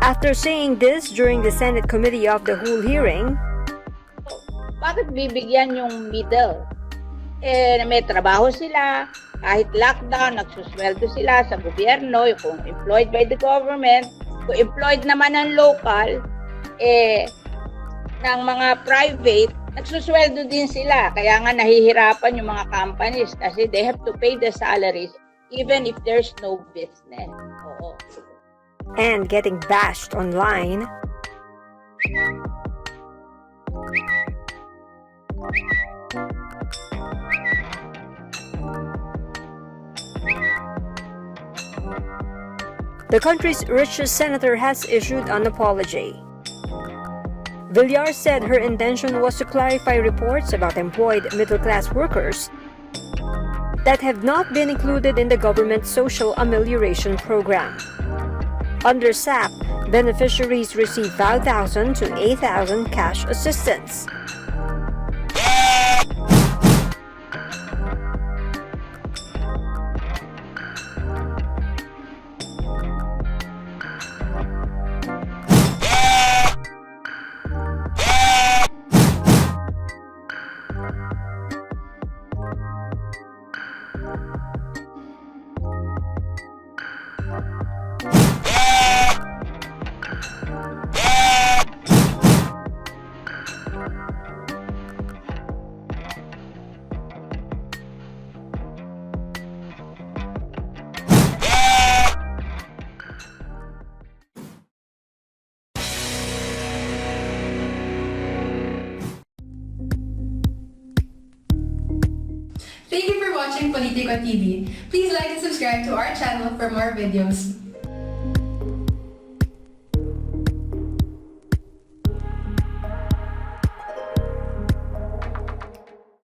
After saying this during the Senate Committee of the Whole hearing, bakit bibigyan yung middle? May trabaho sila, kahit lockdown, nagsusweldo sila sa gobyerno, kung employed by the government, kung employed naman ng local, ng mga private, nagsusweldo din sila. Kaya nga nahihirapan yung mga companies kasi they have to pay the salaries even if there's no business. Oo. and getting bashed online, the country's richest senator has issued an apology. Villar said her intention was to clarify reports about employed middle-class workers that have not been included in the government's social amelioration program. Under SAP, beneficiaries receive 5,000 to 8,000 cash assistance. Thank you for watching Politico TV. Please like and subscribe to our channel for more videos.